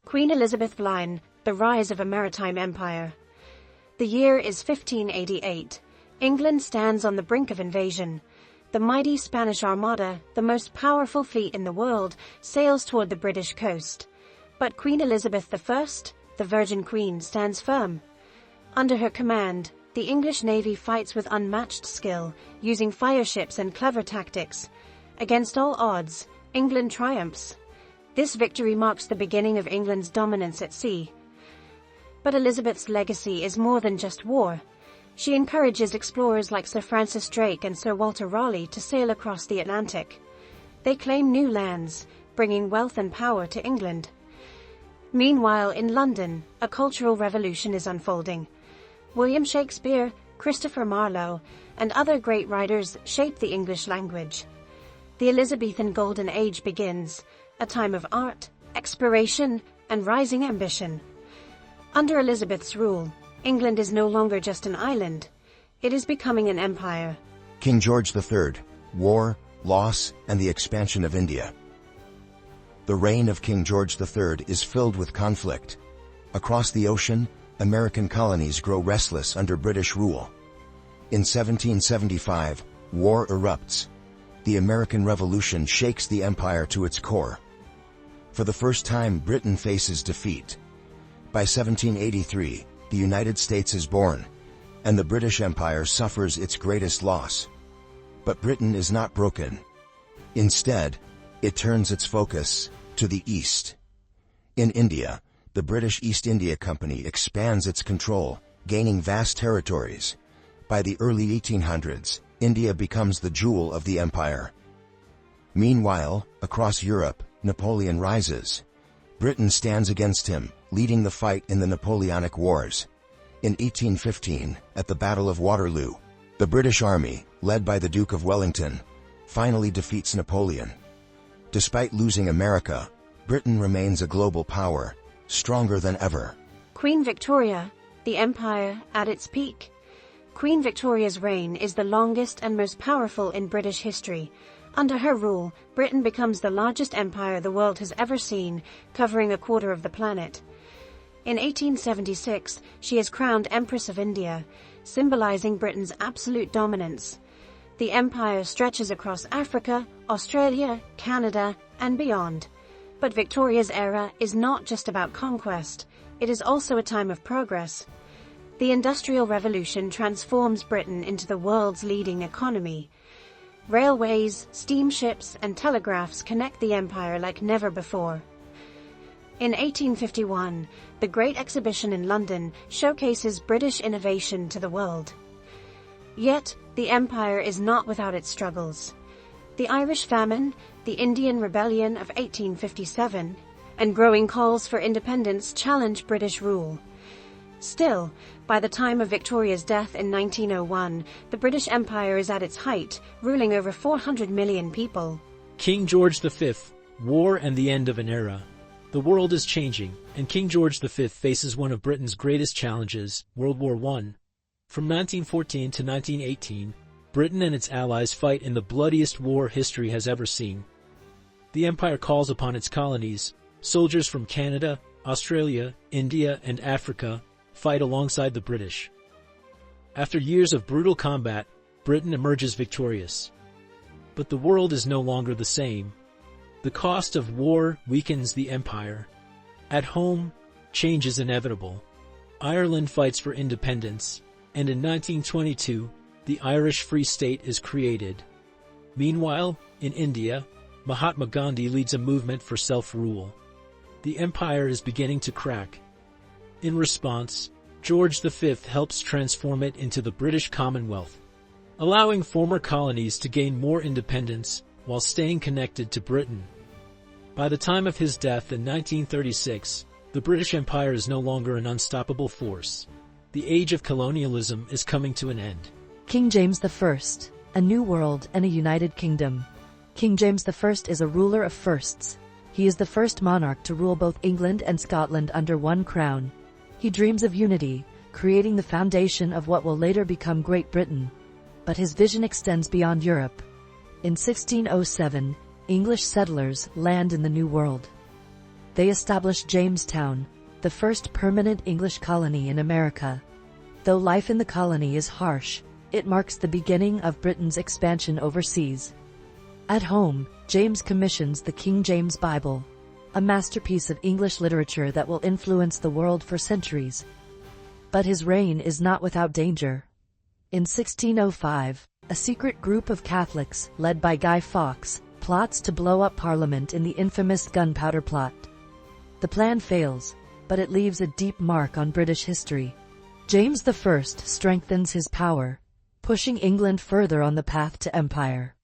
Queen Elizabeth Line, the rise of a maritime empire. The year is 1588. England stands on the brink of invasion. The mighty Spanish Armada, the most powerful fleet in the world, sails toward the British coast. But Queen Elizabeth I, the Virgin Queen, stands firm. Under her command, the English navy fights with unmatched skill, using fireships and clever tactics. Against all odds, England triumphs. This victory marks the beginning of England's dominance at sea. But Elizabeth's legacy is more than just war. She encourages explorers like Sir Francis Drake and Sir Walter Raleigh to sail across the Atlantic. They claim new lands, bringing wealth and power to England. Meanwhile, in London, a cultural revolution is unfolding. William Shakespeare, Christopher Marlowe, and other great writers shape the English language. The Elizabethan Golden Age begins, a time of art, exploration, and rising ambition. Under Elizabeth's rule, England is no longer just an island. It is becoming an empire. King George III, War, Loss, and the Expansion of India. The reign of King George III is filled with conflict. Across the ocean, American colonies grow restless under British rule. In 1775, war erupts. The American Revolution shakes the empire to its core. For the first time, Britain faces defeat. By 1783, the United States is born, and the British Empire suffers its greatest loss. But Britain is not broken. Instead, it turns its focus to the east. In India, the British East India Company expands its control, gaining vast territories. By the early 1800s, India becomes the jewel of the empire. Meanwhile, across Europe, Napoleon rises. Britain stands against him, leading the fight in the Napoleonic Wars. In 1815, at the Battle of Waterloo, the British Army, led by the Duke of Wellington, finally defeats Napoleon. Despite losing America, Britain remains a global power, stronger than ever. Queen Victoria, the empire at its peak. Queen Victoria's reign is the longest and most powerful in British history. Under her rule, Britain becomes the largest empire the world has ever seen, covering a quarter of the planet. In 1876, she is crowned Empress of India, symbolizing Britain's absolute dominance. The empire stretches across Africa, Australia, Canada, and beyond. But Victoria's era is not just about conquest, it is also a time of progress. The Industrial Revolution transforms Britain into the world's leading economy. Railways, steamships, and telegraphs connect the empire like never before. In 1851, the Great Exhibition in London showcases British innovation to the world. Yet, the empire is not without its struggles. The Irish famine, the Indian Rebellion of 1857, and growing calls for independence challenge British rule. Still, by the time of Victoria's death in 1901, the British Empire is at its height, ruling over 400 million people. King George V, War and the End of an Era. The world is changing, and King George V faces one of Britain's greatest challenges, World War I. From 1914 to 1918, Britain and its allies fight in the bloodiest war history has ever seen. The empire calls upon its colonies. Soldiers from Canada, Australia, India, and Africa fight alongside the British. After years of brutal combat, Britain emerges victorious. But the world is no longer the same. The cost of war weakens the empire. At home, change is inevitable. Ireland fights for independence, and in 1922, the Irish Free State is created. Meanwhile, in India, Mahatma Gandhi leads a movement for self-rule. The empire is beginning to crack. In response, George V helps transform it into the British Commonwealth, allowing former colonies to gain more independence while staying connected to Britain. By the time of his death in 1936, the British Empire is no longer an unstoppable force. The age of colonialism is coming to an end. King James I, a new world and a united kingdom. King James I is a ruler of firsts. He is the first monarch to rule both England and Scotland under one crown. He dreams of unity, creating the foundation of what will later become Great Britain. But his vision extends beyond Europe. In 1607, English settlers land in the New World. They established Jamestown, the first permanent English colony in America. Though life in the colony is harsh, it marks the beginning of Britain's expansion overseas. At home, James commissions the King James Bible, a masterpiece of English literature that will influence the world for centuries. But his reign is not without danger. In 1605, a secret group of Catholics, led by Guy Fawkes, plots to blow up Parliament in the infamous Gunpowder Plot. The plan fails, but it leaves a deep mark on British history. James I strengthens his power, pushing England further on the path to empire.